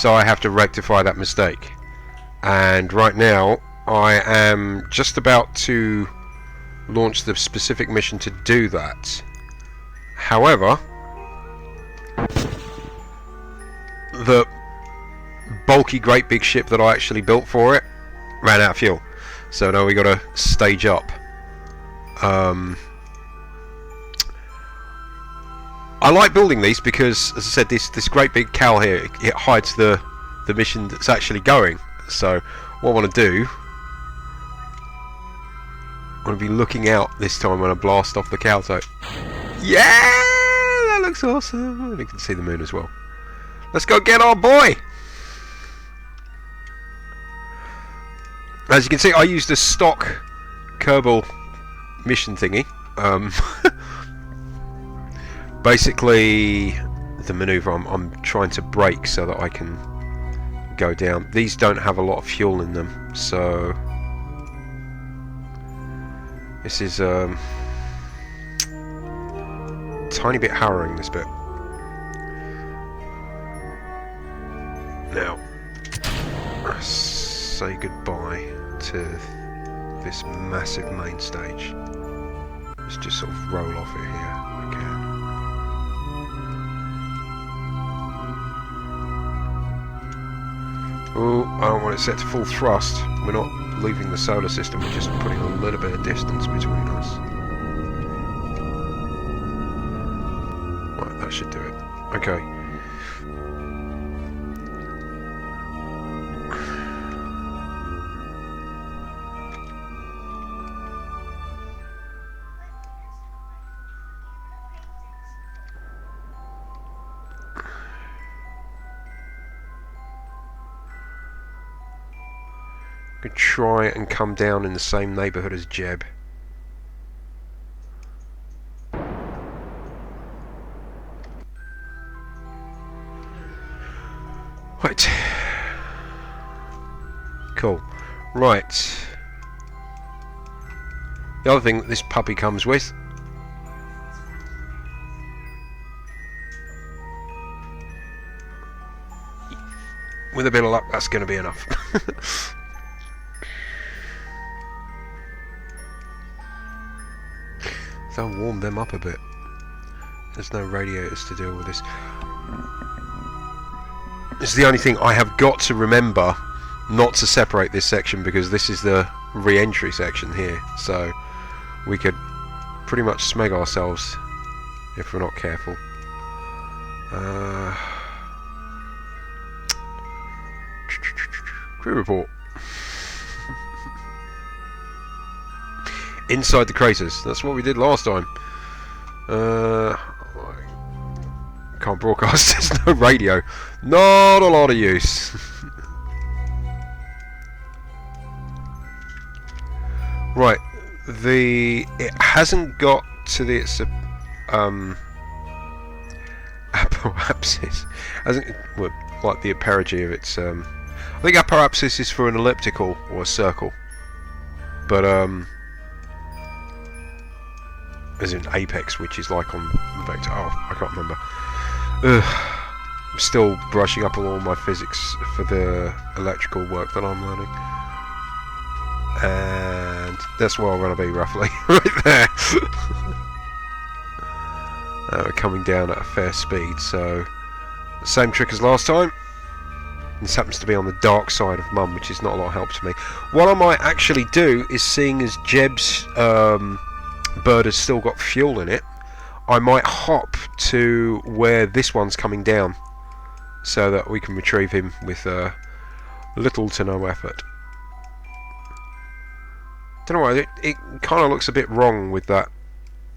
So I have to rectify that mistake. And right now I am just about to launch the specific mission to do that. However, the bulky great big ship that I actually built for it ran out of fuel. So now we got to stage up. I like building these because, as I said, this great big cowl here, it hides the mission that's actually going. So what I want to do, I want to be looking out this time when I blast off the cowl. So yeah, that looks awesome. And you can see the moon as well. Let's go get our boy. As you can see, I used a stock Kerbal mission thingy. Basically, the maneuver I'm trying to brake so that I can go down. These don't have a lot of fuel in them, so this is tiny bit harrowing, this bit. Now, say goodbye to this massive main stage. Let's just sort of roll off it here again. Oh, I don't want it set to full thrust. We're not leaving the solar system, we're just putting a little bit of distance between us. Right, that should do it. Okay. Could try and come down in the same neighbourhood as Jeb. Right. Cool. Right. The other thing that this puppy comes with, with a bit of luck, that's going to be enough. So I'll warm them up a bit. There's no radiators to deal with this. It's the only thing I have got to remember not to separate this section, because this is the re-entry section here. So we could pretty much smeg ourselves if we're not careful. Crew report. Inside the craters. That's what we did last time. Can't broadcast. There's no radio. Not a lot of use. Right. It hasn't got to the apoapsis. Hasn't, well, like the apogee of its. I think apoapsis is for an elliptical or a circle. But as in apex, which is like on the vector. Oh, I can't remember. I'm still brushing up on all my physics for the electrical work that I'm learning, and that's where I'm going to be roughly. Right there. We're coming down at a fair speed, so same trick as last time. This happens to be on the dark side of Mum, which is not a lot of help to me. What I might actually do is, seeing as Jeb's bird has still got fuel in it, I might hop to where this one's coming down so that we can retrieve him with little to no effort. Don't know why, it kind of looks a bit wrong with that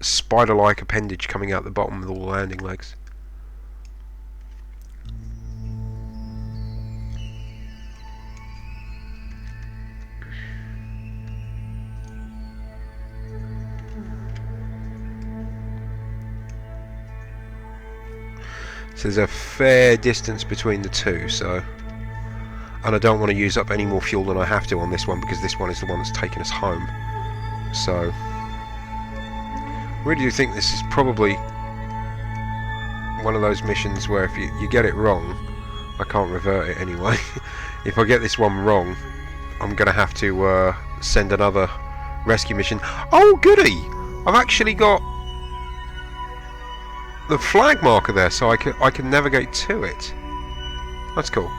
spider-like appendage coming out the bottom with all the landing legs. So there's a fair distance between the two, so, and I don't want to use up any more fuel than I have to on this one, because this one is the one that's taking us home. So really do think this is probably one of those missions where if you get it wrong, I can't revert it anyway. If I get this one wrong, I'm going to have to send another rescue mission. Oh, goody! I've actually got the flag marker there, so I can navigate to it. That's cool.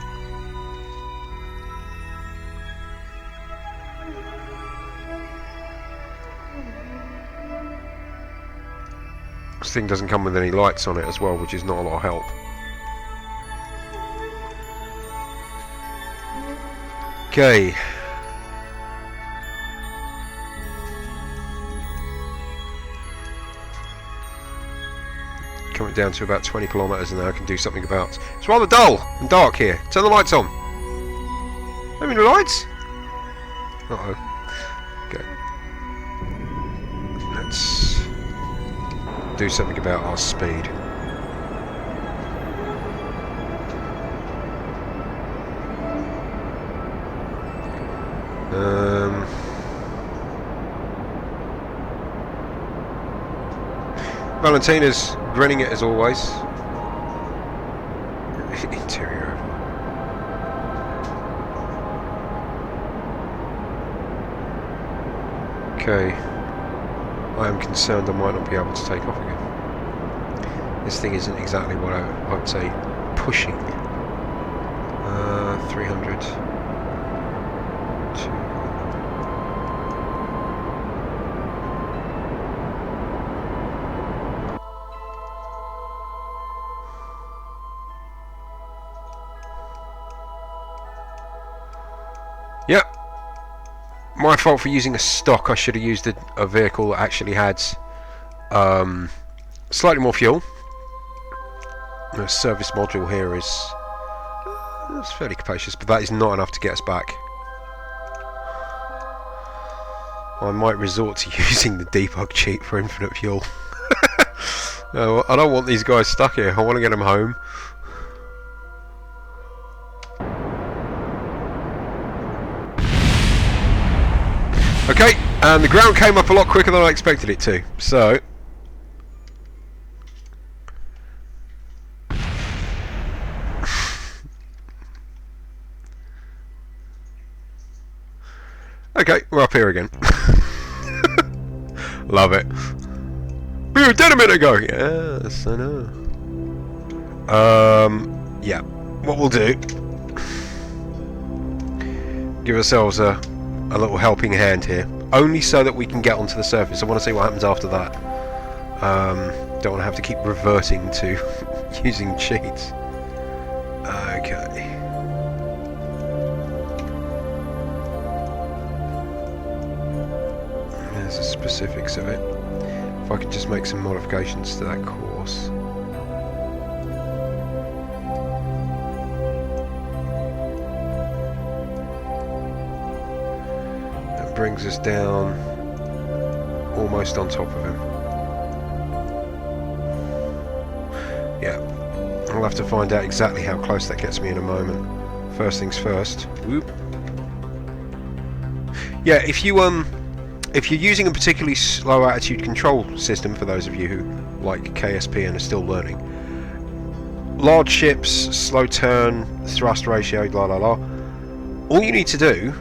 This thing doesn't come with any lights on it as well, which is not a lot of help. Okay. Coming down to about 20 kilometers, and then I can do something about. It's rather dull and dark here. Turn the lights on. Any lights? Uh-oh. Okay. Let's do something about our speed. Valentina's grinning it as always. Interior. Okay. I am concerned I might not be able to take off again. This thing isn't exactly what I would say pushing. 300. Yep. My fault for using a stock. I should have used a vehicle that actually had slightly more fuel. The service module here is it's fairly capacious, but that is not enough to get us back. I might resort to using the debug cheat for infinite fuel. No, I don't want these guys stuck here. I want to get them home. Okay, and the ground came up a lot quicker than I expected it to, so okay, we're up here again. Love it. We were dead a minute ago. Yes, I know. Yeah, what we'll do, give ourselves a little helping hand here, only so that we can get onto the surface. I want to see what happens after that. Don't want to have to keep reverting to using cheats. Okay. There's the specifics of it. If I could just make some modifications to that course. Brings us down almost on top of him. Yeah, I'll have to find out exactly how close that gets me in a moment. First things first. Whoop. Yeah, if you're using a particularly slow attitude control system, for those of you who like KSP and are still learning, large ships, slow turn, thrust ratio, la la la, all you need to do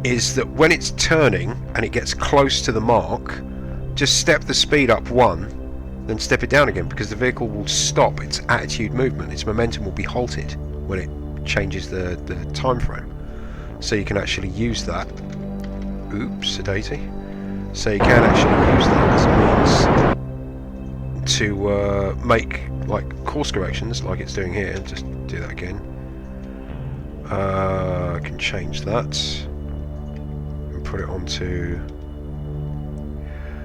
is that when it's turning and it gets close to the mark, just step the speed up 1, then step it down again, because the vehicle will stop its attitude movement. Its momentum will be halted when it changes the time frame. So you can actually use that. Oops, sedati. So you can actually use that as a means to make like course corrections, like it's doing here. Just do that again. I can change that. Put it onto.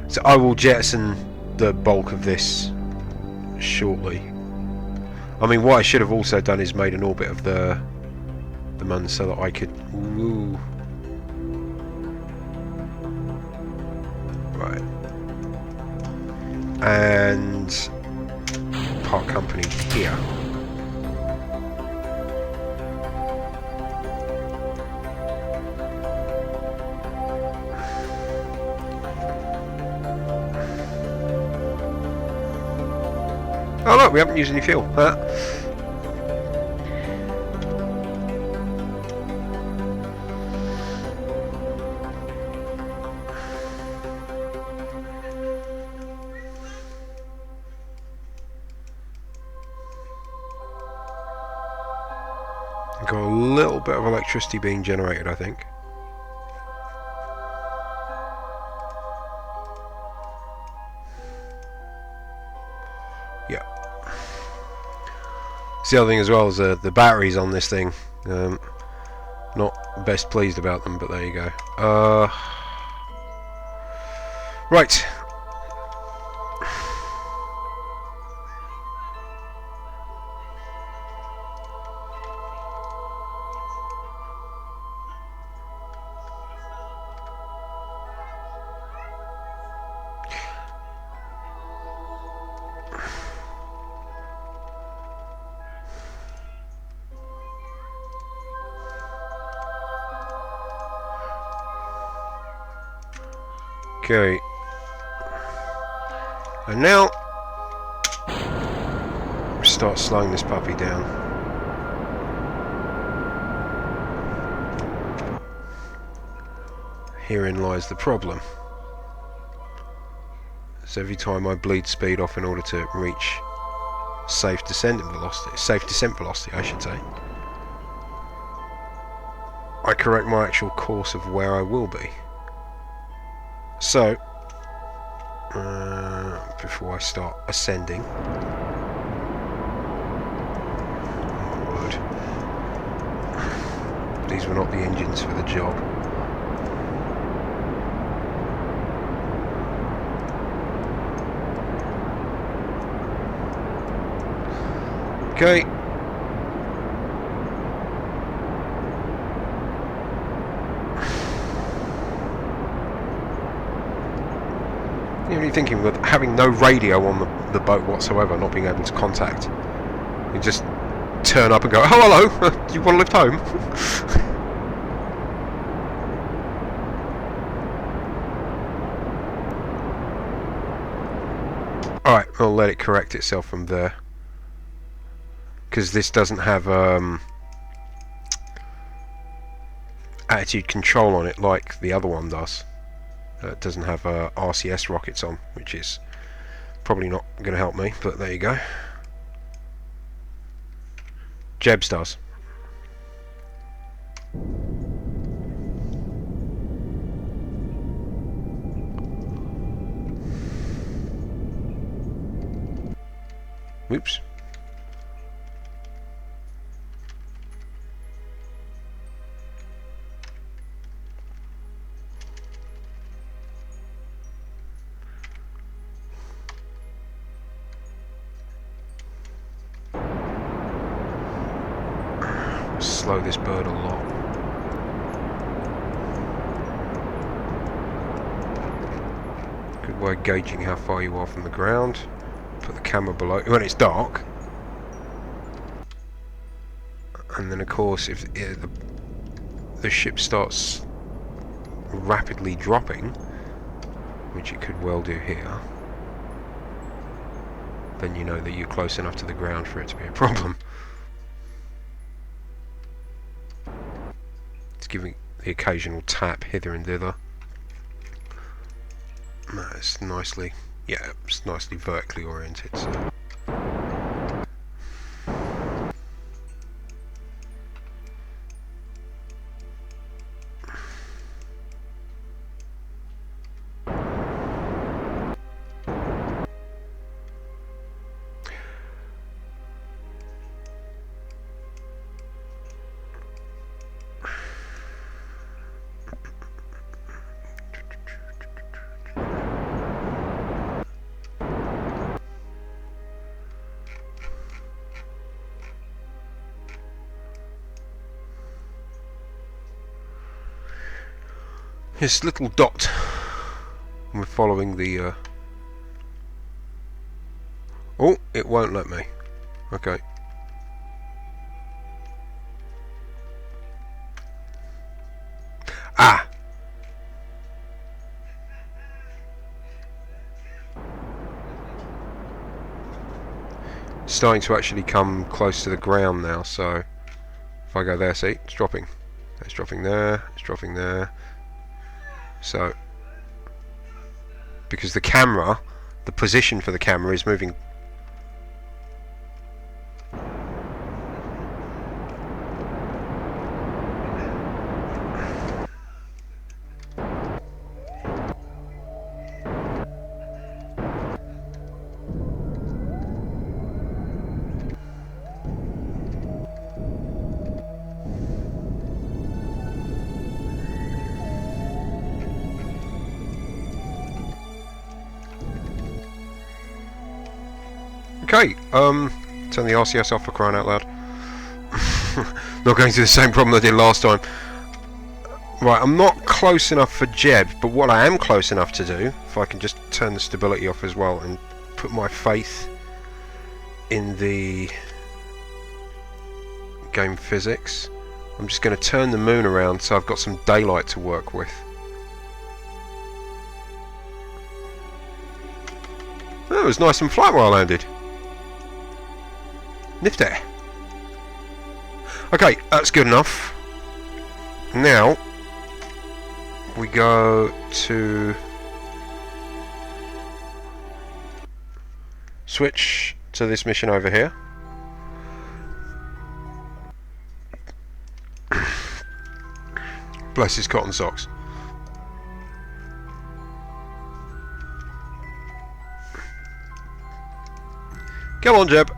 So I will jettison the bulk of this shortly. I mean, what I should have also done is made an orbit of the Mun so that I could. Ooh. Right. And park company here. Oh look, we haven't used any fuel. Got a little bit of electricity being generated, I think. Yeah. The other thing as well is the batteries on this thing. Not best pleased about them, but there you go. Right. Okay. And now start slowing this puppy down. Herein lies the problem. So every time I bleed speed off in order to reach safe descent velocity, I should say, I correct my actual course of where I will be. So, before I start ascending, oh my word, these were not the engines for the job. Okay. You're really thinking with having no radio on the boat whatsoever, not being able to contact. You just turn up and go, "Oh, hello, do you want to lift home?" Alright, I'll let it correct itself from there. Because this doesn't have attitude control on it like the other one does. It doesn't have RCS rockets on, which is probably not going to help me, but there you go. Jeb's does. Whoops. Slow this bird a lot. Good way of gauging how far you are from the ground. Put the camera below when it's dark, and then of course if the ship starts rapidly dropping, which it could well do here, then you know that you're close enough to the ground for it to be a problem. Giving the occasional tap hither and thither. It's nicely, yeah, it's nicely vertically oriented. So. This little dot, we're following the oh, it won't let me. Okay. Ah! It's starting to actually come close to the ground now, so if I go there, see, it's dropping. It's dropping there, it's dropping there. So, because the camera, the position for the camera is moving. Okay, turn the RCS off for crying out loud. Not going through the same problem I did last time. Right, I'm not close enough for Jeb, but what I am close enough to do, if I can just turn the stability off as well and put my faith in the game physics, I'm just going to turn the moon around so I've got some daylight to work with. Oh, it was nice and flat where I landed. Nifty. Okay, that's good enough. Now we go to switch to this mission over here. Bless his cotton socks. Come on, Jeb.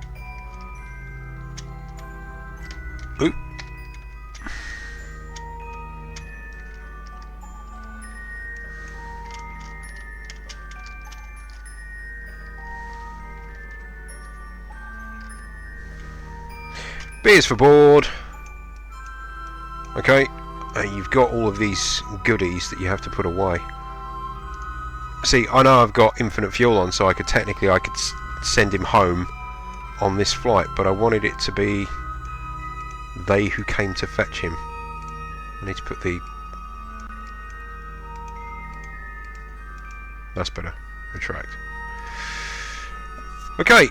Oop. B is for board. Okay, you've got all of these goodies that you have to put away. See, I know I've got infinite fuel on, so I could send him home on this flight, but I wanted it to be they who came to fetch him. I need to put the... That's better. Retract. Okay.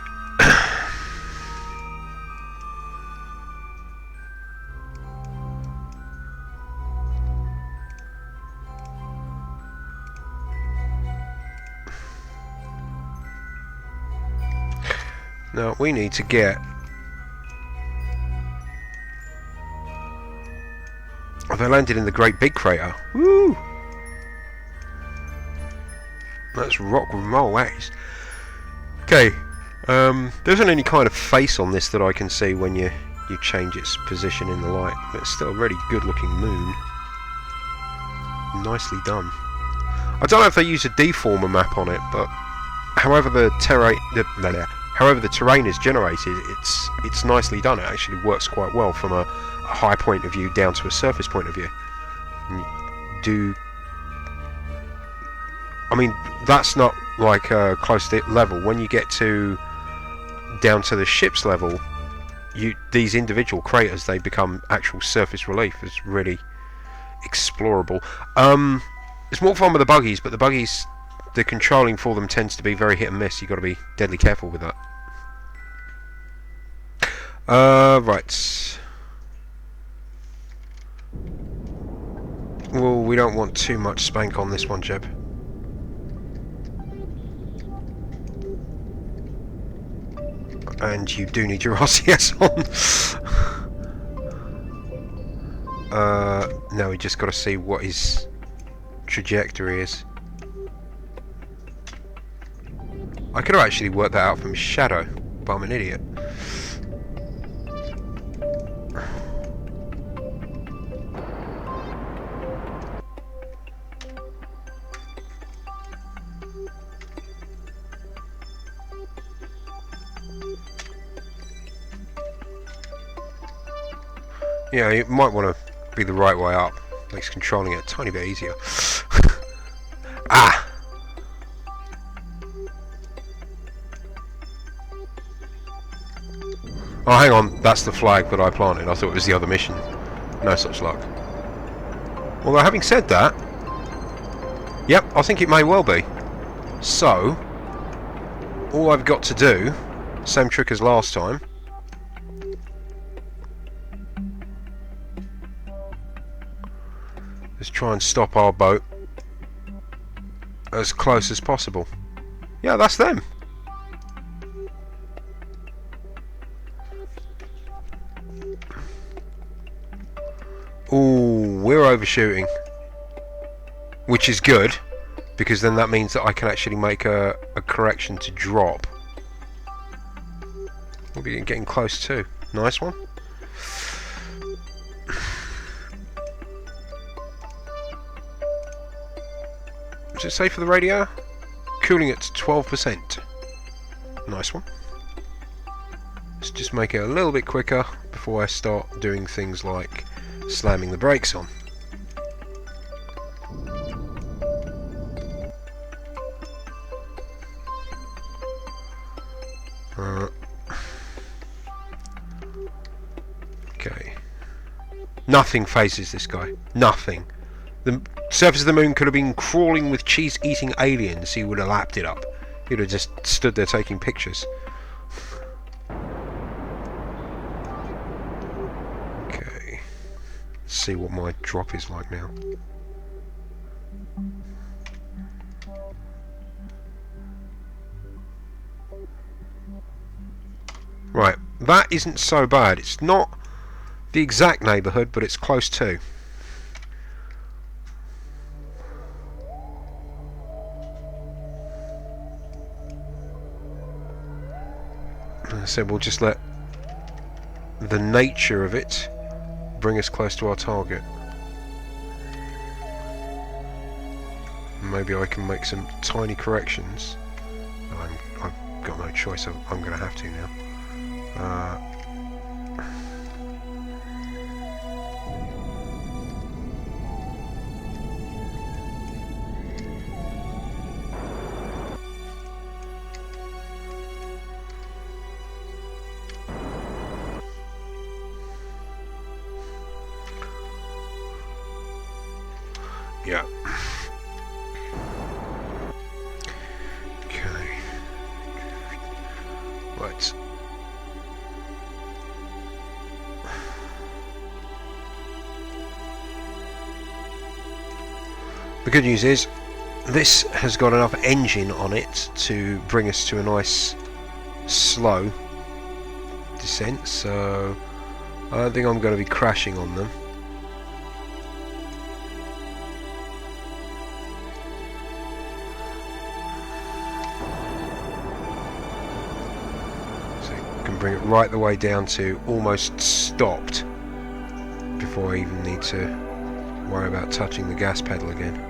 Now we need to get... Oh, they landed in the Great Big Crater. Woo! That's rock and roll, that is. Okay, there isn't any kind of face on this that I can see when you change its position in the light, but it's still a really good looking moon. Nicely done. I don't know if they use a deformer map on it, but however the terrain is generated, it's nicely done. It actually works quite well from a high point of view down to a surface point of view. I mean, that's not like close to level. When you get down to the ship's level, these individual craters, they become actual surface relief. It's really explorable. It's more fun with the buggies, but the buggies, the controlling for them tends to be very hit and miss. You've got to be deadly careful with that. Right. Well, we don't want too much spank on this one, Jeb. And you do need your RCS on. Now we just got to see what his trajectory is. I could have actually worked that out from his shadow, but I'm an idiot. Yeah, you might want to be the right way up. Makes controlling it a tiny bit easier. Ah! Oh, hang on. That's the flag that I planted. I thought it was the other mission. No such luck. Although, having said that, yep, I think it may well be. So, all I've got to do, same trick as last time, is try and stop our boat as close as possible. Yeah, that's them. Ooh, we're overshooting, which is good, because then that means that I can actually make a correction to drop. We'll be getting close too. Nice one. What's it say for the radio? Cooling at 12%. Nice one. just make it a little bit quicker before I start doing things like slamming the brakes on. Okay. Nothing phases this guy. Nothing. The surface of the moon could have been crawling with cheese-eating aliens. He would have lapped it up. He'd have just stood there taking pictures. Okay. Let's see what my drop is like now. Right, that isn't so bad. It's not the exact neighbourhood, but it's close to. As I said, we'll just let the nature of it bring us close to our target. Maybe I can make some tiny corrections. I've got no choice. I'm going to have to now. Yeah. Okay. Right. The good news is this has got enough engine on it to bring us to a nice slow descent, so I don't think I'm going to be crashing on them. Bring it right the way down to almost stopped before I even need to worry about touching the gas pedal again.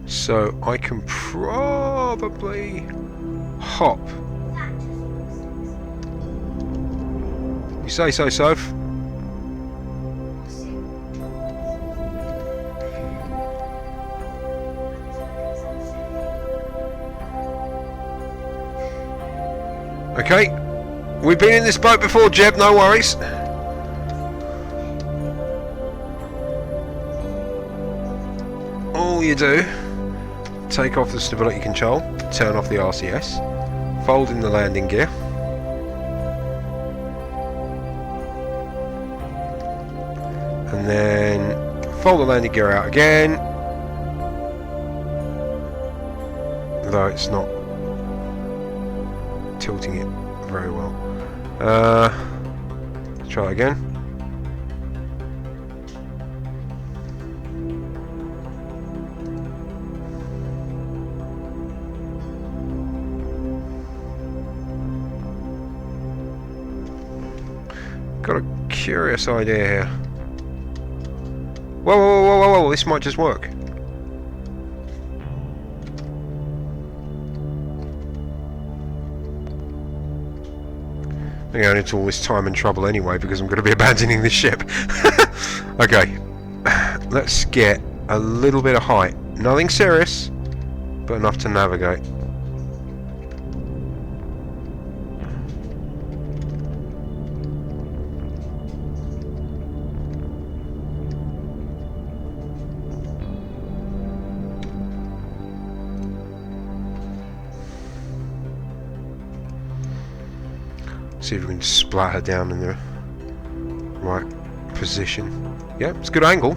So I can probably hop. You say so, Soph? Okay, we've been in this boat before, Jeb, no worries. All you do, take off the stability control, turn off the RCS, fold in the landing gear, and then fold the landing gear out again, though it's not tilting it very well. Let's try again. Got a curious idea here. Whoa, whoa, whoa, whoa, whoa, this might just work. I'm going into all this time and trouble anyway because I'm going to be abandoning this ship. Okay, let's get a little bit of height. Nothing serious, but enough to navigate. See if we can splatter down in the right position. Yeah, it's a good angle.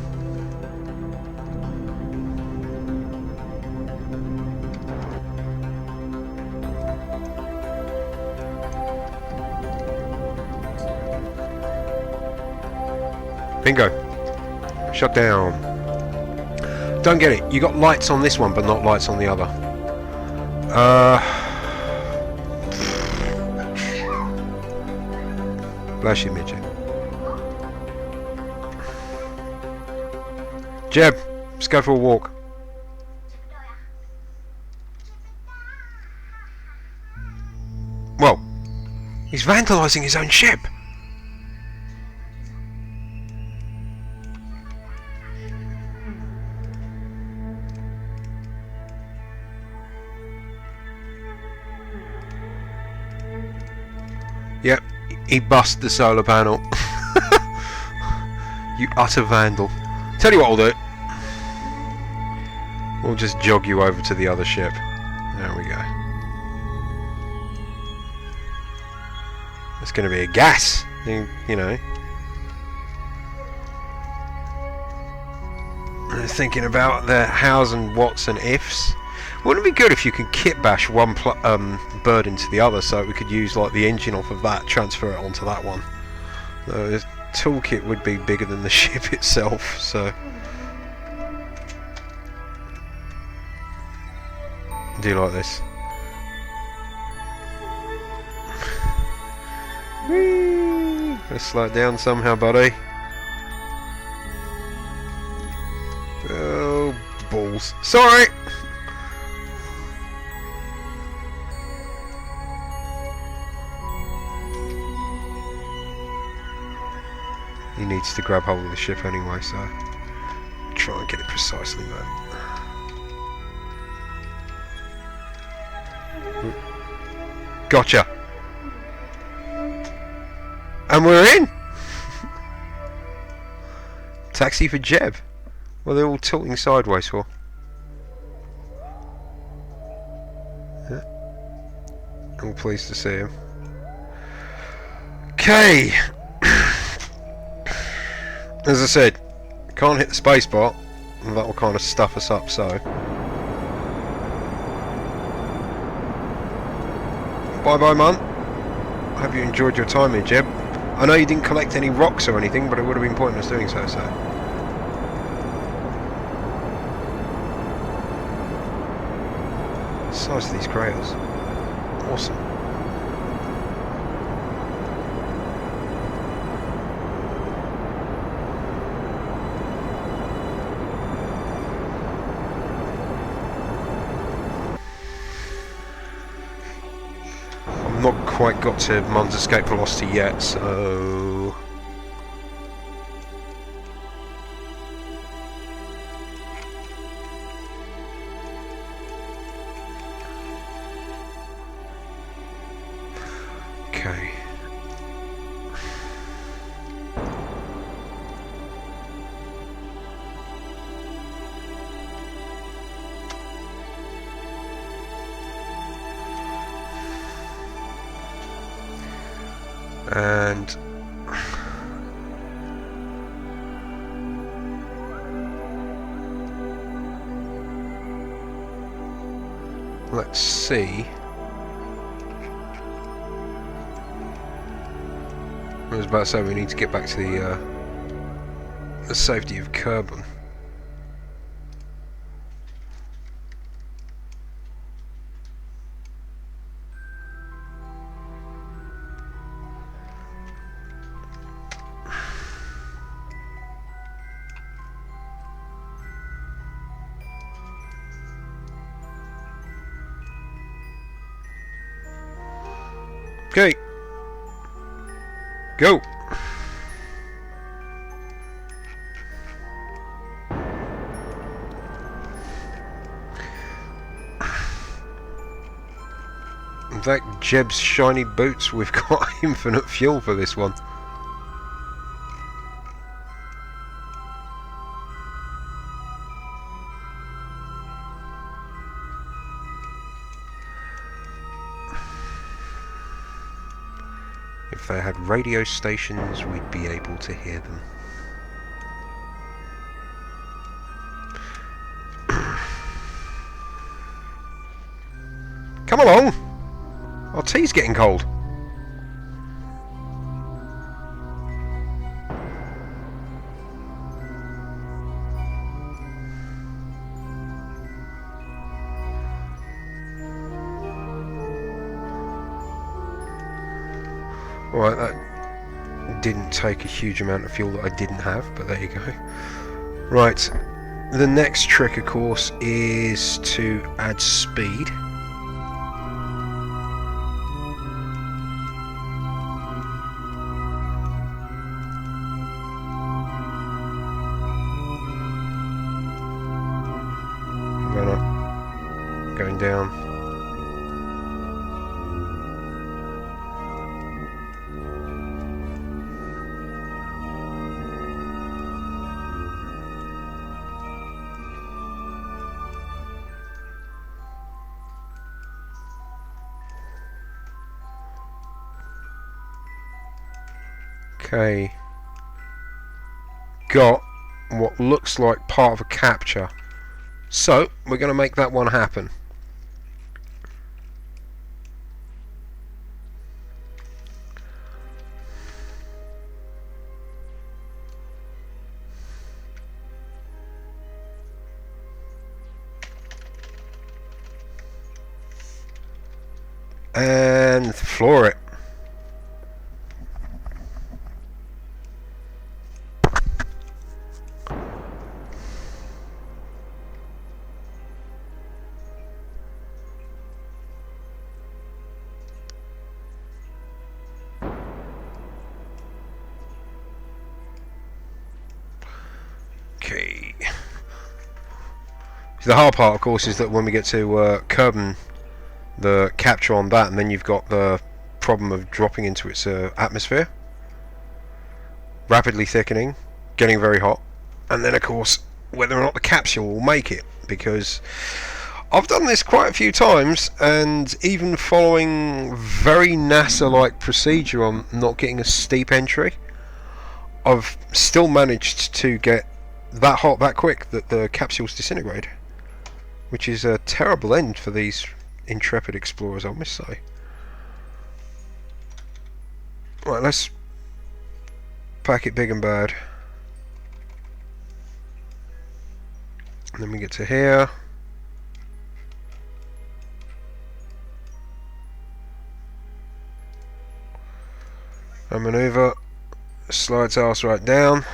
Bingo. Shut down. Don't get it. You got lights on this one, but not lights on the other. Bless you, midget. Jeb, let's go for a walk. Well, he's vandalising his own ship. Yep, he bust the solar panel. You utter vandal. Tell you what we'll do. We'll just jog you over to the other ship. There we go. It's going to be a gas, you know. Thinking about the hows and whats and ifs. Wouldn't it be good if you could kit bash one bird into the other, so we could use like the engine off of that, transfer it onto that one. The toolkit would be bigger than the ship itself, so. Do you like this? Whee! Let's slow it down somehow, buddy. Oh, balls. Sorry! He needs to grab hold of the ship anyway, so try and get it precisely there. Gotcha! And we're in! Taxi for Jeb. Well, they're all tilting sideways for. Yeah. I'm pleased to see him. Okay. As I said, can't hit the spacebar, and that will kind of stuff us up, so. Bye bye, Mum. Hope you enjoyed your time here, Jeb. I know you didn't collect any rocks or anything, but it would have been pointless doing so, so. The size of these craters. Awesome. Not quite got to Mum's escape velocity yet, so okay. And let's see. I was about to say we need to get back to the safety of Kerbin. Okay, go. In fact, Jeb's shiny boots, we've got infinite fuel for this one. If they had radio stations, we'd be able to hear them. Come along! Our tea's getting cold. Right, that didn't take a huge amount of fuel that I didn't have, but there you go. Right, the next trick, of course, is to add speed. Going down. Okay. Got what looks like part of a capture. So, we're going to make that one happen. And floor it. Okay. The hard part, of course, is that when we get to curbing the capture on that, and then you've got the problem of dropping into its atmosphere, rapidly thickening, getting very hot, and then, of course, whether or not the capsule will make it, because I've done this quite a few times, and even following very NASA-like procedure on not getting a steep entry, I've still managed to get that hot that quick that the capsules disintegrate, which is a terrible end for these intrepid explorers, I must say. Right, let's pack it big and bad. And then we get to here. And maneuver, slides ass right down.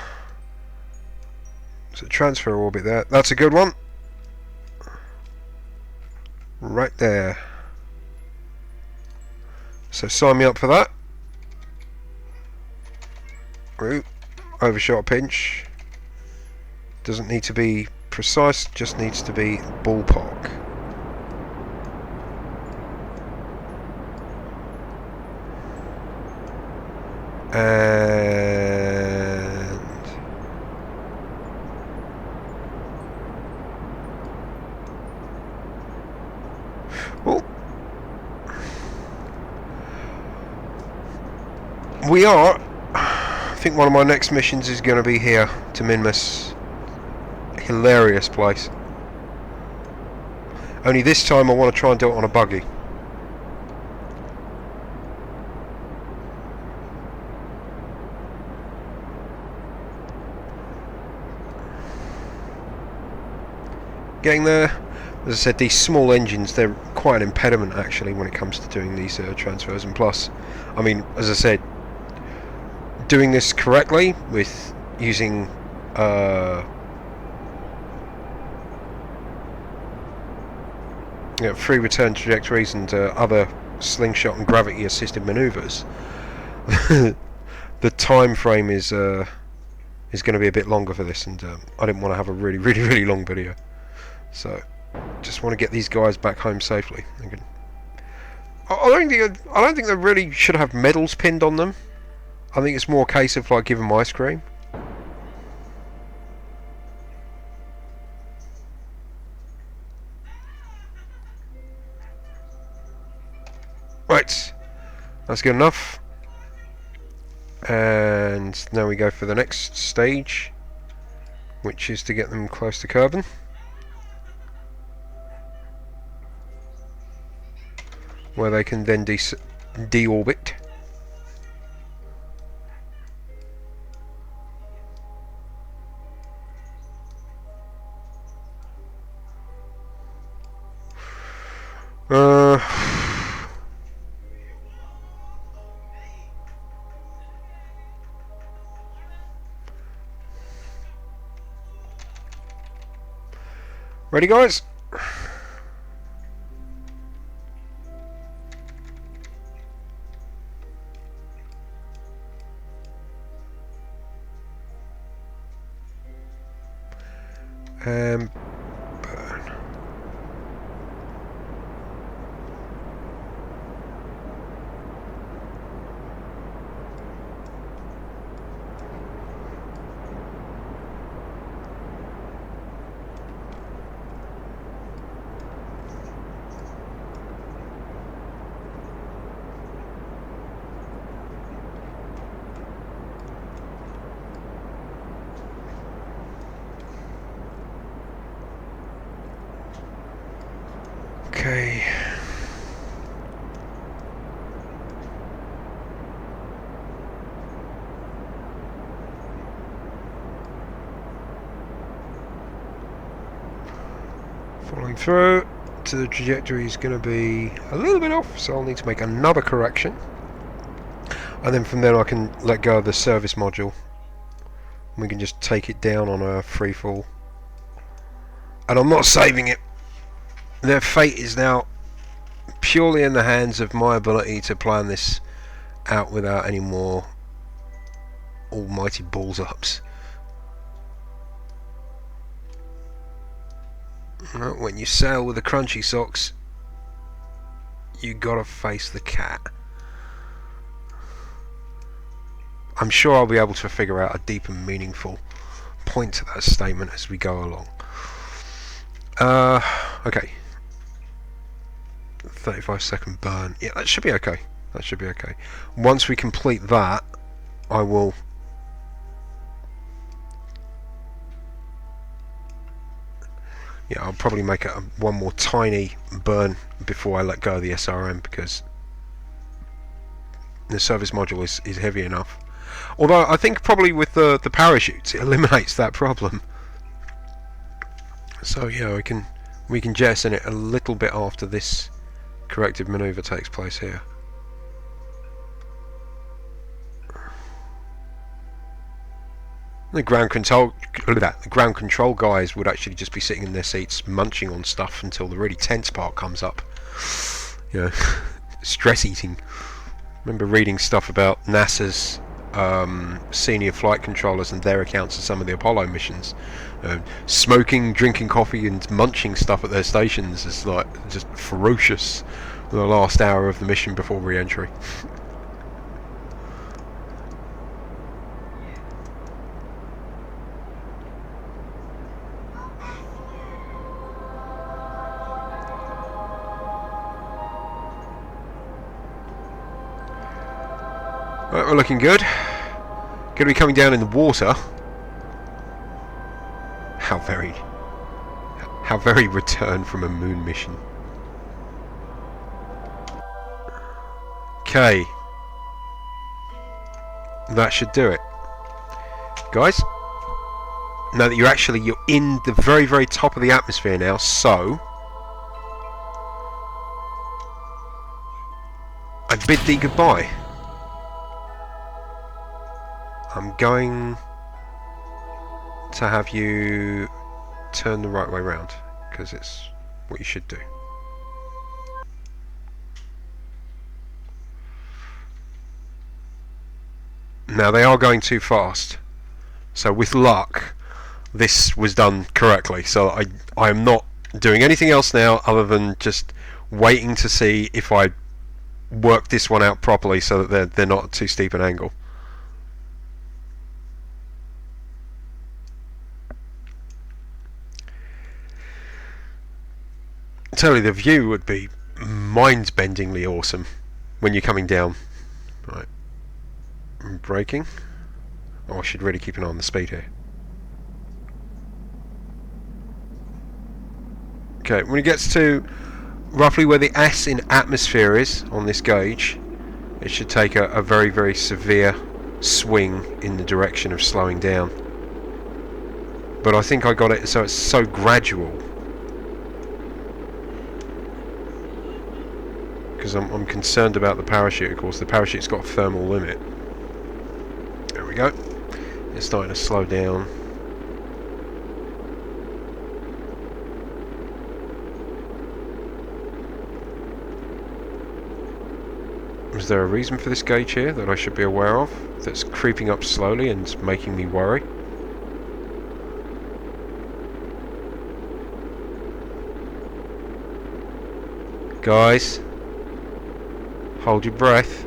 So transfer orbit there. That's a good one. Right there. So sign me up for that. Ooh, overshot a pinch. Doesn't need to be precise, just needs to be ballpark. And well, we are. I think one of my next missions is going to be here to Minmus. A hilarious place. Only this time I want to try and do it on a buggy. Getting there. As I said, these small engines, they're quite an impediment actually when it comes to doing these transfers, and plus, I mean, as I said, doing this correctly with using free return trajectories and other slingshot and gravity assisted maneuvers, the time frame is going to be a bit longer for this, and I didn't want to have a really long video, so just want to get these guys back home safely. I don't think they really should have medals pinned on them. I think it's more a case of like giving them ice cream. Right, that's good enough. And now we go for the next stage, which is to get them close to Kerbin, where they can then deorbit. Ready, guys? Burn. Okay. Following through to the trajectory is going to be a little bit off, so I'll need to make another correction. And then from there I can let go of the service module. We can just take it down on a free fall. And I'm not saving it. Their fate is now purely in the hands of my ability to plan this out without any more almighty balls ups. When you sail with the crunchy socks, you gotta face the cat. I'm sure I'll be able to figure out a deep and meaningful point to that statement as we go along. Okay. 35-second burn. Yeah, that should be okay. That should be okay. Once we complete that, I will... Yeah, I'll probably make one more tiny burn before I let go of the SRM, because the service module is heavy enough. Although I think probably with the parachutes it eliminates that problem. So yeah, we can jettison it a little bit after this corrective manoeuvre takes place here. The ground control guys would actually just be sitting in their seats munching on stuff until the really tense part comes up. You know, stress eating. Remember reading stuff about NASA's senior flight controllers and their accounts of some of the Apollo missions. Smoking, drinking coffee and munching stuff at their stations is like just ferocious for the last hour of the mission before re-entry. Right, we're looking good. Going to be coming down in the water. How very return from a moon mission. Okay. That should do it. Guys, now that you're in the very, very top of the atmosphere now, so I bid thee goodbye. I'm going to have you turn the right way round, because it's what you should do. Now they are going too fast, so with luck this was done correctly, so I am not doing anything else now other than just waiting to see if I work this one out properly so that they're not too steep an angle. Totally, the view would be mind-bendingly awesome when you're coming down. Right, I'm braking. Oh, I should really keep an eye on the speed here. Okay, when it gets to roughly where the S in atmosphere is on this gauge, it should take a very, very severe swing in the direction of slowing down. But I think I got it so it's so gradual, because I'm concerned about the parachute. Of course, the parachute's got a thermal limit. There we go. It's starting to slow down. Is there a reason for this gauge here that I should be aware of that's creeping up slowly and making me worry? Guys, hold your breath.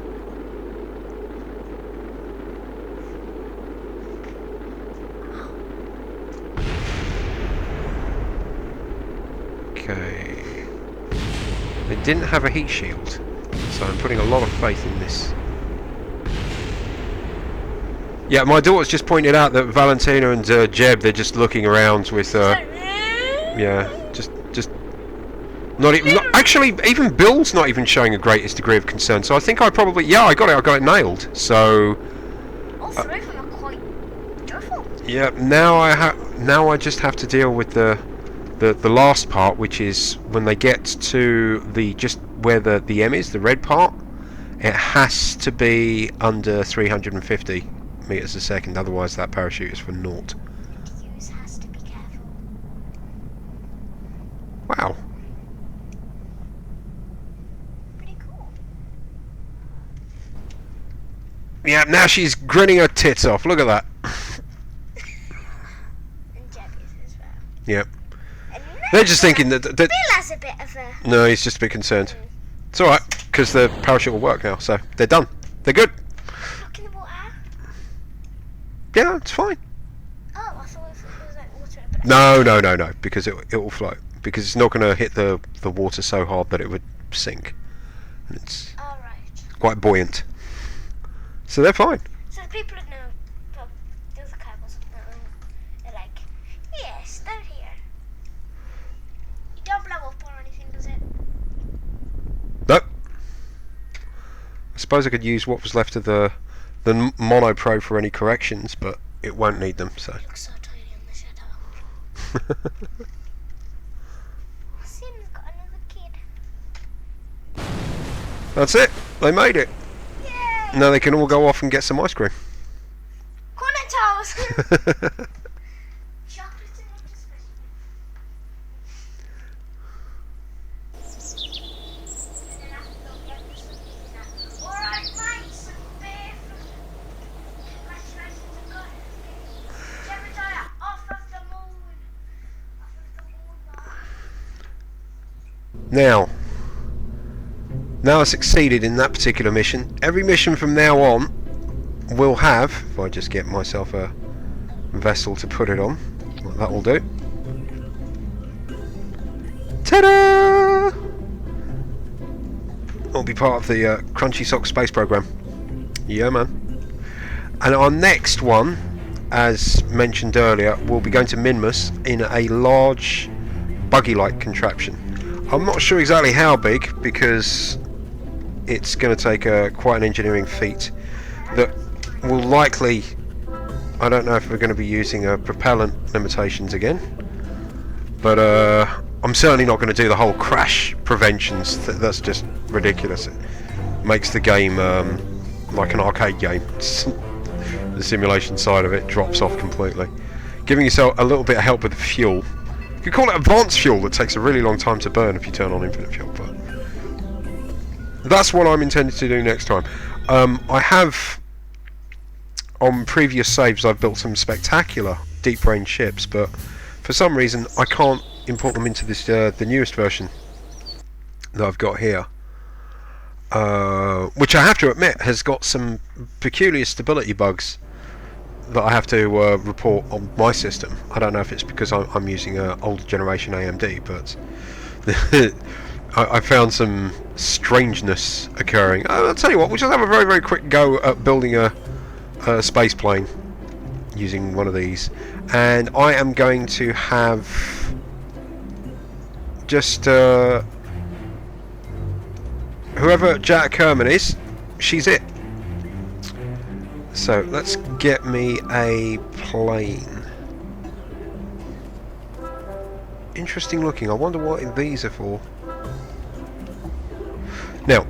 Okay. They didn't have a heat shield, so I'm putting a lot of faith in this. Yeah, my daughter's just pointed out that Valentina and Jeb, they're just looking around with, yeah, just not even, actually, even Bill's not even showing a greatest degree of concern, so I think I probably, yeah, I got it nailed, so... All three of them are quite dreadful. Yeah, now I just have to deal with the last part, which is when they get to just where the M is, the red part, it has to be under 350 meters a second, otherwise that parachute is for naught. Use has to be careful. Wow. Pretty cool. Yeah, now she's grinning her tits off. Look at that. And Jeb is as well. Yep. And They're just thinking that... Bill has a bit of a... No, he's just a bit concerned. It's alright, because the parachute will work now, so they're done. They're good. Look in the water. Yeah, it's fine. Oh, I thought it was like water. But No, because it will float. Because it's not going to hit the water so hard that it would sink. And it's Alright. quite buoyant. So they're fine. So the people that know, well, the other cables they're like, yes, they're here. You don't blow up or anything, does it? Nope. I suppose I could use what was left of the Mono Pro for any corrections, but it won't need them, so... It looks so tiny on the shadow. Sim's got another kid. That's it. They made it. Yay! Now they can all go off and get some ice cream. Cornettos! Chocolate and not especially. And then after they'll get me some dinner. Alright, mate, some beer from... Congratulations, I've got it. Jebediah, off of the moon. Off of the moon, Now I succeeded in that particular mission. Every mission from now on will have, if I just get myself a vessel to put it on, well, that will do. Ta-da! It'll be part of the Crunchy Sock Space Program. Yeah, man. And our next one, as mentioned earlier, will be going to Minmus in a large buggy-like contraption. I'm not sure exactly how big, because it's going to take quite an engineering feat that will likely... I don't know if we're going to be using propellant limitations again, but I'm certainly not going to do the whole crash preventions. That's just ridiculous. It makes the game like an arcade game. The simulation side of it drops off completely. Giving yourself a little bit of help with the fuel. You could call it advanced fuel that takes a really long time to burn if you turn on infinite fuel, but that's what I'm intending to do next time. I have, on previous saves, I've built some spectacular deep range ships, but for some reason I can't import them into this the newest version that I've got here, which I have to admit has got some peculiar stability bugs that I have to report on my system. I don't know if it's because I'm using an older generation AMD, but I found some strangeness occurring. I'll tell you what, we'll just have a very, very quick go at building a space plane using one of these, and I am going to have just whoever Jack Kerman is, she's it. So let's get me a plane. Interesting looking. I wonder what these are for. Now,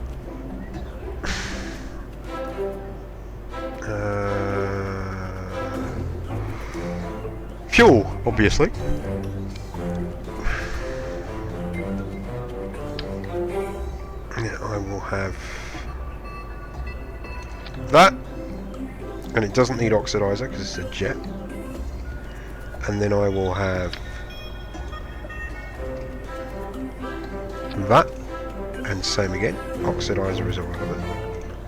fuel, obviously. Yeah, I will have that, and it doesn't need oxidizer because it's a jet. And then I will have that, and same again, oxidizer is irrelevant.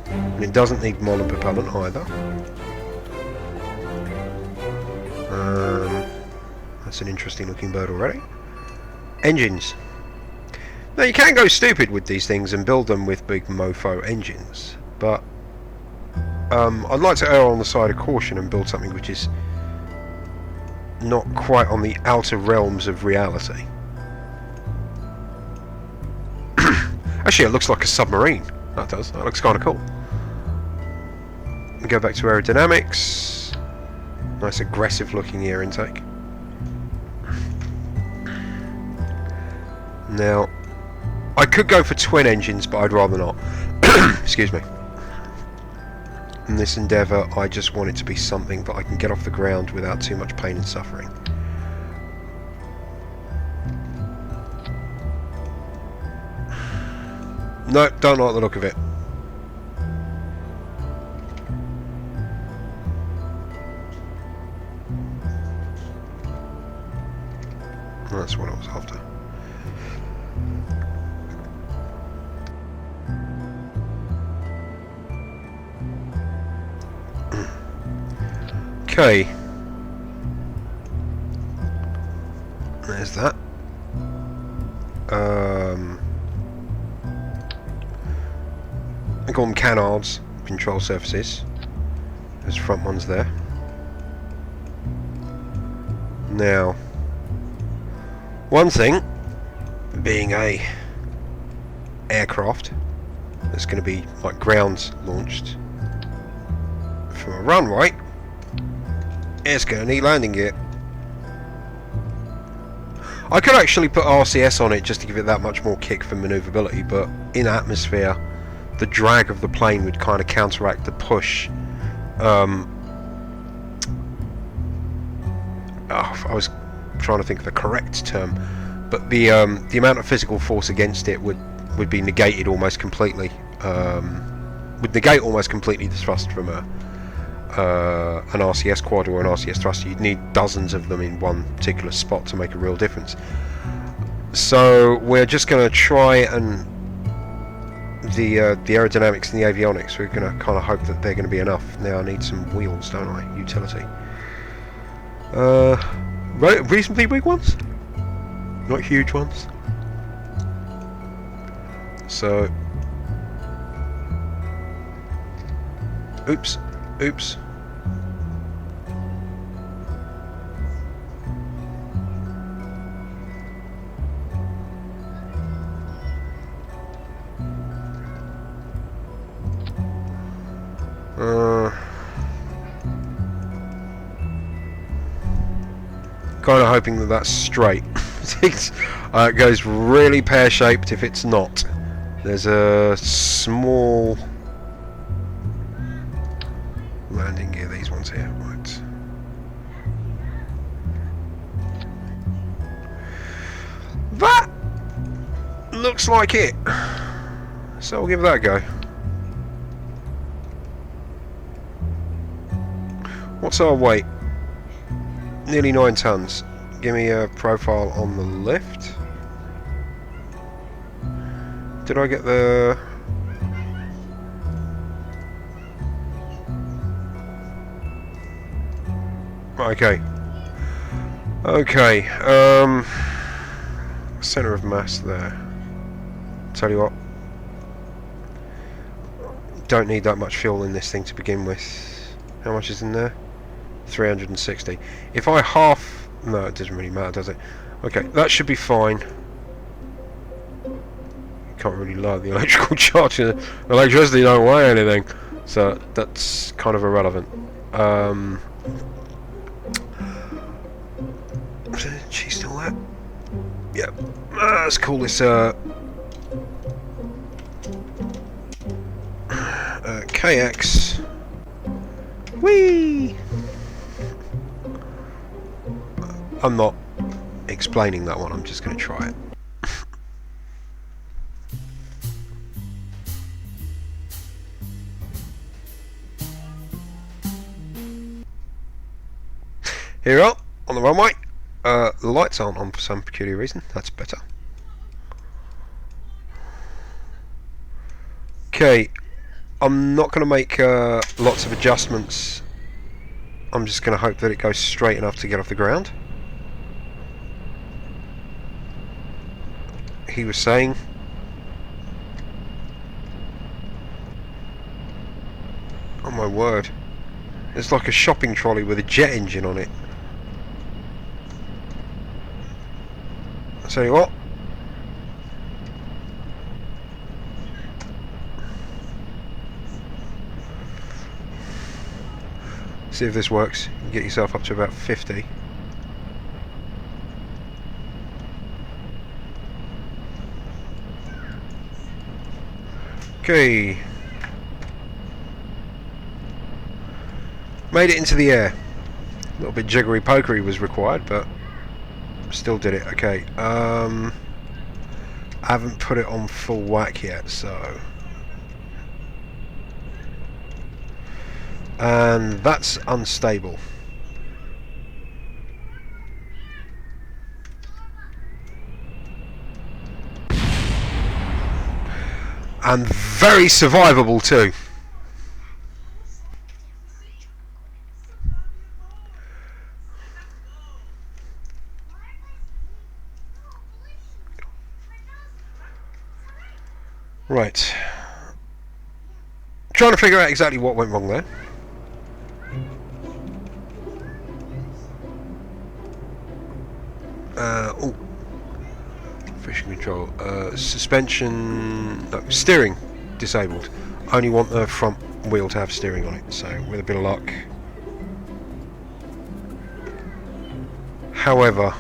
And it doesn't need monopropellant either. That's an interesting looking bird already. Engines. Now you can go stupid with these things and build them with big mofo engines, but I'd like to err on the side of caution and build something which is not quite on the outer realms of reality. Actually, it looks like a submarine. That does. That looks kind of cool. We go back to aerodynamics. Nice aggressive looking air intake. Now, I could go for twin engines, but I'd rather not. Excuse me. In this endeavour, I just want it to be something that I can get off the ground without too much pain and suffering. No, don't like the look of it. That's what I was after. Okay. There's that. I call them canards, control surfaces. There's front ones there. Now, one thing, being a aircraft that's going to be like ground launched from a runway, it's going to need landing gear. I could actually put RCS on it just to give it that much more kick for manoeuvrability, but in atmosphere the drag of the plane would kind of counteract the push. I was trying to think of the correct term, but the amount of physical force against it would be negated almost completely. Would negate almost completely the thrust from an RCS quad or an RCS thruster. You'd need dozens of them in one particular spot to make a real difference. So we're just going to try and the aerodynamics and the avionics, we're going to kind of hope that they're going to be enough. Now I need some wheels, don't I? Utility. Reasonably big ones, not huge ones. So, oops. Kind of hoping that that's straight. It goes really pear-shaped if it's not. There's a small landing gear, these ones here, right. That looks like it. So we'll give that a go. What's our weight? Nearly 9 tons. Give me a profile on the lift. Did I get the... Okay. Center of mass there. Tell you what. Don't need that much fuel in this thing to begin with. How much is in there? 360. If I half... No, it doesn't really matter, does it? Okay, that should be fine. Can't really lower the electrical charge. Electricity don't weigh anything, so that's kind of irrelevant. She's still there? Yep. Let's call this KX. Whee! I'm not explaining that one, I'm just going to try it. Here we are, on the runway. The lights aren't on for some peculiar reason. That's better. Okay, I'm not going to make lots of adjustments. I'm just going to hope that it goes straight enough to get off the ground. He was saying. Oh my word. It's like a shopping trolley with a jet engine on it. I'll tell you what. See if this works. You can get yourself up to about 50. Okay. Made it into the air. A little bit jiggery pokery was required, but still did it. Okay. I haven't put it on full whack yet, so. And that's unstable. And very survivable too. Right. Trying to figure out exactly what went wrong there. Oh. Fishing control. Suspension. No, steering disabled. Only want the front wheel to have steering on it, so with a bit of luck. However,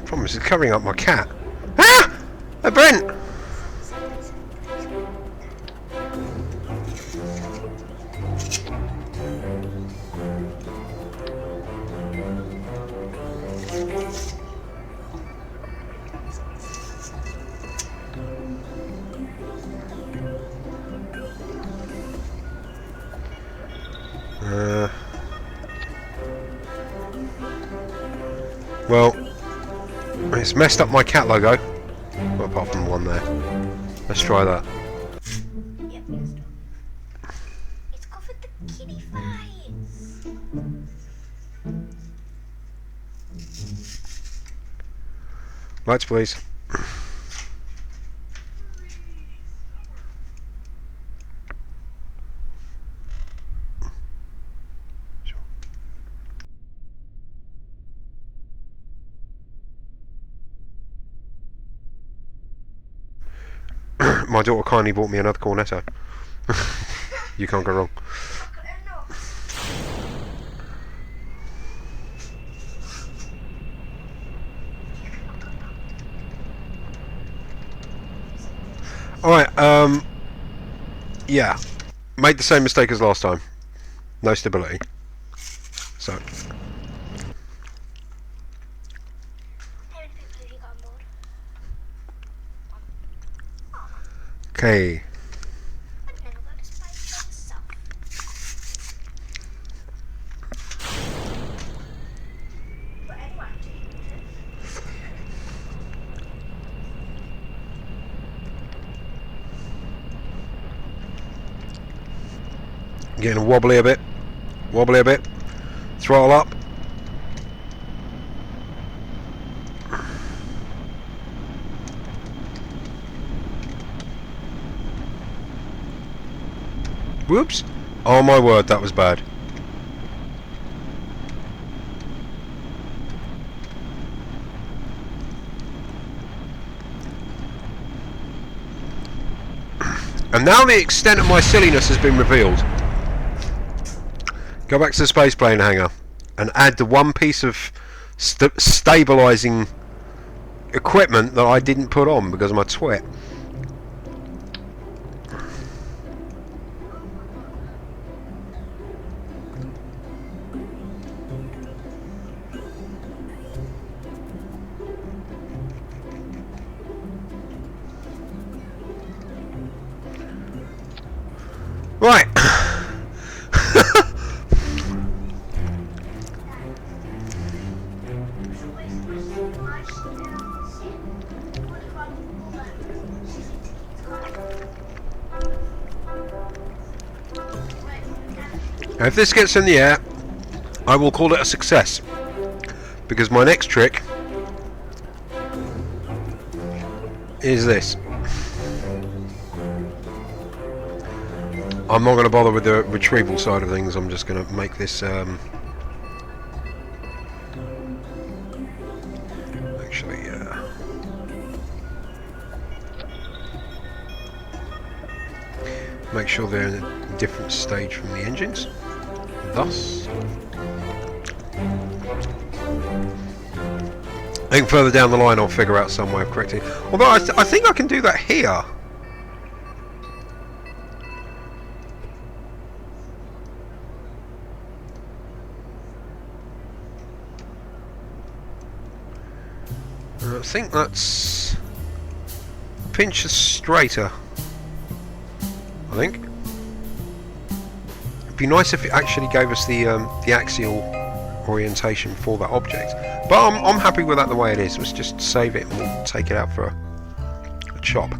problem is it's covering up my cat. Ah! A Brent! Well, it's messed up my cat logo. Well, apart from the one there. Let's try that. Yep, it's covered the kitty flies. Lights, please. My daughter kindly bought me another cornetto. You can't go wrong. Alright, yeah. Made the same mistake as last time. No stability. So. How many people have you got on board? Okay. I don't know about this place myself. But anyway, Getting wobbly a bit. Wobbly a bit. Throttle up. Whoops. Oh my word, that was bad. And now the extent of my silliness has been revealed. Go back to the space plane hangar and add the one piece of stabilising equipment that I didn't put on because of my twit. Now, if this gets in the air, I will call it a success, because my next trick is this. I'm not going to bother with the retrieval side of things. I'm just going to make this actually make sure they're in a different stage from the engines. Thus, I think further down the line I'll figure out some way of correcting it. Although I think I can do that here. I think that's pinch straighter. I think it'd be nice if it actually gave us the axial orientation for that object. But I'm happy with that the way it is. Let's just save it and we'll take it out for a chop.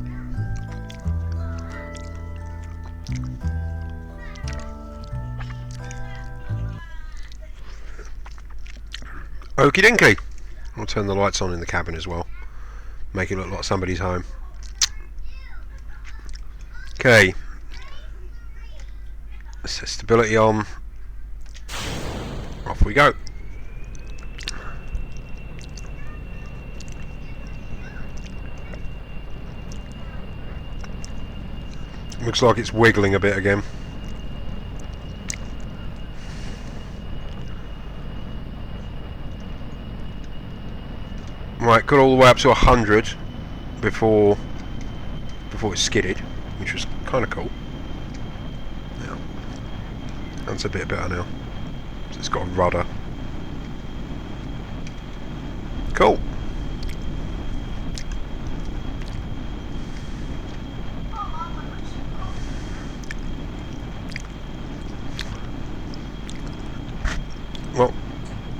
Okie dokie. I'll turn the lights on in the cabin as well. Make it look like somebody's home. Okay. Set stability on. Off we go. Looks like it's wiggling a bit again. Right, got all the way up to 100 before it skidded, which was kind of cool. Yeah, that's a bit better now. So it's got a rudder. Cool. Well,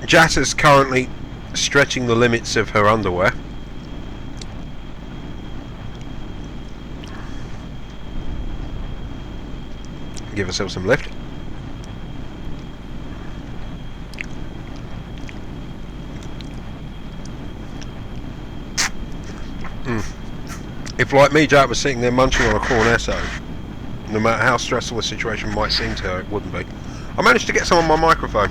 Jat is currently stretching the limits of her underwear. Give herself some lift. If, like me, Jack was sitting there munching on a cornetto, no matter how stressful the situation might seem to her, it wouldn't be. I managed to get some on my microphone.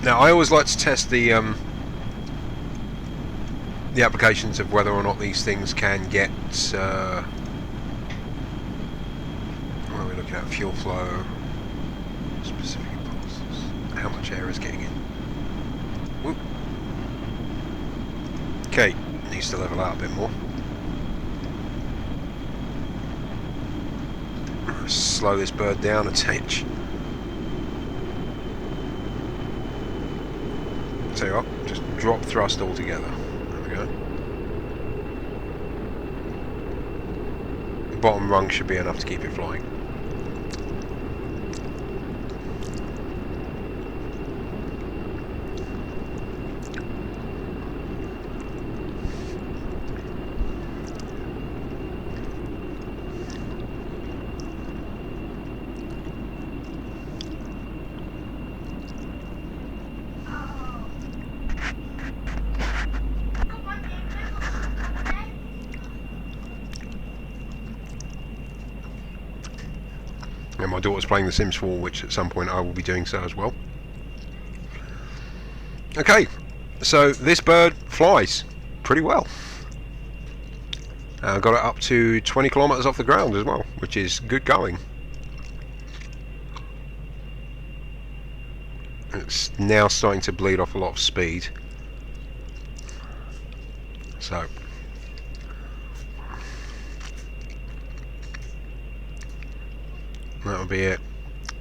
Now, I always like to test the applications of whether or not these things can get what are we looking at? Fuel flow, specific impulses, how much air is getting in. Whoop. Okay, needs to level out a bit more. Slow this bird down a touch. Tell you what, just drop thrust altogether. There we go. The bottom rung should be enough to keep it flying. And my daughter's playing The Sims 4, which at some point I will be doing so as well. Okay, so this bird flies pretty well. Got it up to 20 kilometers off the ground as well, which is good going. It's now starting to bleed off a lot of speed. So that'll be it.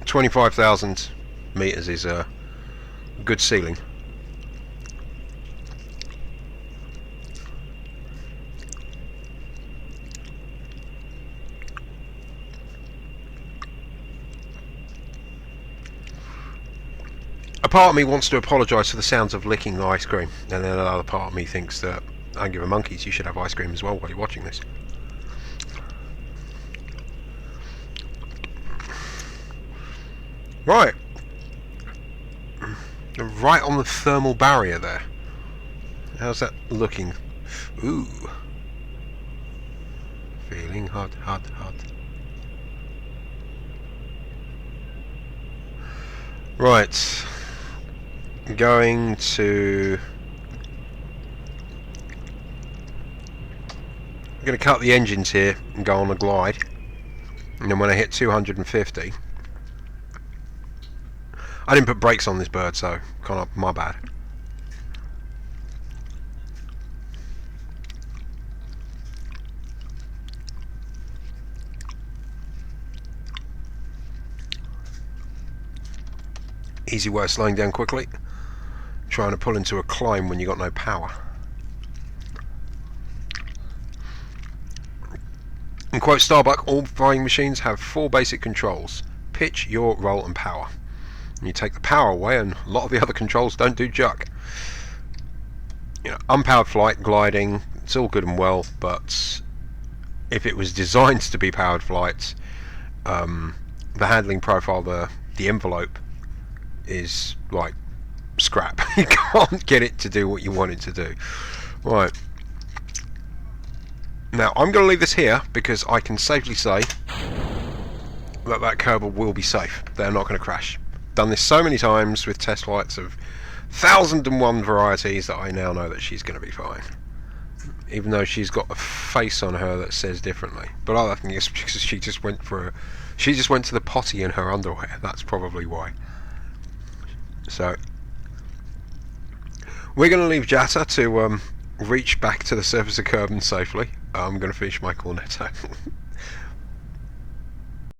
25,000 meters is a good ceiling. A part of me wants to apologise for the sounds of licking the ice cream, and then another part of me thinks that I don't give a monkeys, you should have ice cream as well while you're watching this. Right. Right on the thermal barrier there. How's that looking? Ooh. Feeling hot, hot, hot. Right. Going to... I'm going to cut the engines here and go on a glide. And then when I hit 250... I didn't put brakes on this bird, so kind of my bad. Easy way of slowing down quickly. Trying to pull into a climb when you got no power. In quote Starbuck, all flying machines have 4 basic controls: pitch, yaw, roll and power. And you take the power away and a lot of the other controls don't do jack. You know, unpowered flight, gliding, it's all good and well, but if it was designed to be powered flight, the handling profile, the envelope is like scrap. You can't get it to do what you want it to do. Right. Now I'm going to leave this here because I can safely say that Kerbal will be safe. They're not going to crash. Done this so many times with test flights of 1001 varieties that I now know that she's going to be fine. Even though she's got a face on her that says differently. But I think it's because she just went to the potty in her underwear. That's probably why. So we're going to leave Jatta to reach back to the surface of Kerbin safely. I'm going to finish my cornetto.